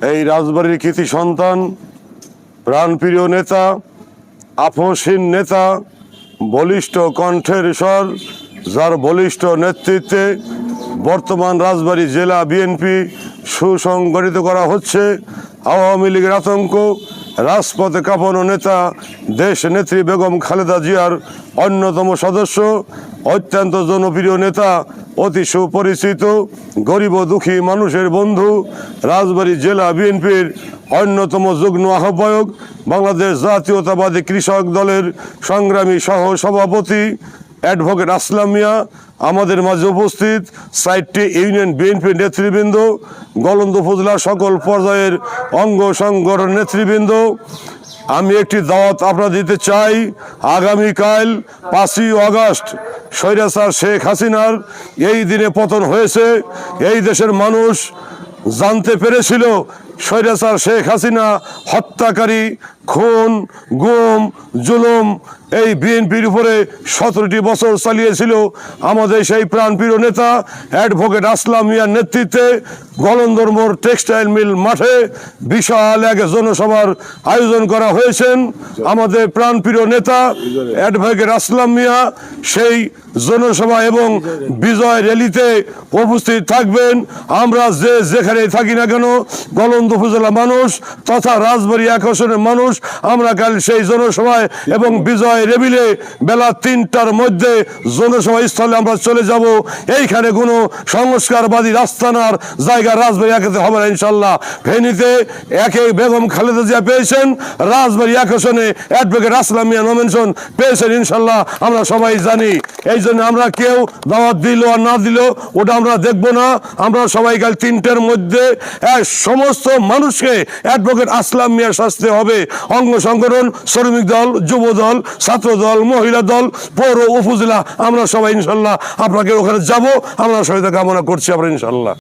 এই রাজবাড়ির কৃতি সন্তান, প্রাণপ্রিয় নেতা, আপসহীন নেতা, বলিষ্ঠ কণ্ঠের স্বর, যার বলিষ্ঠ নেতৃত্বে বর্তমান রাজবাড়ী জেলা বিএনপি সুসংগঠিত করা হচ্ছে। আওয়ামী লীগের আতঙ্ক, রাজপথে কাঁপানো নেতা, দেশ নেত্রী বেগম খালেদা জিয়ার অন্যতম সদস্য, অত্যন্ত জনপ্রিয় নেতা, অতি সুপরিচিত, গরিব ও দুঃখী মানুষের বন্ধু, রাজবাড়ী জেলা বিএনপির অন্যতম যুগ্ম আহ্বায়ক, বাংলাদেশ জাতীয়তাবাদী কৃষক দলের সংগ্রামী সহ সভাপতি অ্যাডভোকেট আসলাম মিয়া আমাদের মাঝে উপস্থিত, 4টি ইউনিয়ন বিএনপির নেতৃবৃন্দ, গলন্দ উপজেলার সকল পর্যায়ের অঙ্গ সংগঠন নেতৃবৃন্দ। আমি একটি দাওয়াত আপনারা দিতে চাই। আগামীকাল 5ই আগস্ট স্বৈরাচার শেখ হাসিনার এই দিনে পতন হয়েছে। এই দেশের মানুষ জানতে পেরেছিল স্বৈরাচার শেখ হাসিনা হত্যাকারী, খুন, গুম, জুলুম এই বিএনপির উপরে 17টি বছর চালিয়েছিল। আমাদের সেই প্রাণপ্রিয় নেতা অ্যাডভোকেট আসলাম মিয়ার নেতৃত্বে গলন্দর মোড় টেক্সটাইল মিল মাঠে বিশাল এক জনসভার আয়োজন করা হয়েছেন। আমাদের প্রাণপ্রিয় নেতা অ্যাডভোকেট আসলাম মিয়া সেই জনসভা এবং বিজয় র্যালিতে উপস্থিত থাকবেন। আমরা যেখানে থাকি না কেন, গলন্দ উপজেলা মানুষ তথা রাজবাড়ী 1 আসনের মানুষ, আমরা কাল সেই জনসভায় এবং বিজয় রেবিলে বেলা 3টার মধ্যে জনসভা স্থলে আমরা চলে যাব। এইখানে কোনো সংস্কারবাদী রাস্তানার জায়গা রাজবাড়ী 1-এ হবে না ইনশাল্লাহ। ফেনীতে 1-এ বেগম খালেদা জিয়া পেয়েছেন, রাজবাড়ী 1 আসনে অ্যাডভোকেট আসলাম মিয়া নমিনেশন পেয়েছেন ইনশাল্লাহ, আমরা সবাই জানি। এই জন্য আমরা কেউ দাওয়াত দিল আর না দিল ওটা আমরা দেখব না। আমরা সবাই কাল 3টার মধ্যে সমস্ত মানুষকে অ্যাডভোকেট আসলাম মিয়ার শাস্তি হবে। অঙ্গ সংগঠন, শ্রমিক দল, যুব দল, ছাত্র দল, মহিলা দল, পৌর উপজেলা আমরা সবাই ইনশাল্লাহ আপনাকে ওখানে যাব। আমরা সহায়তা কামনা করছি আমরা ইনশাল্লাহ।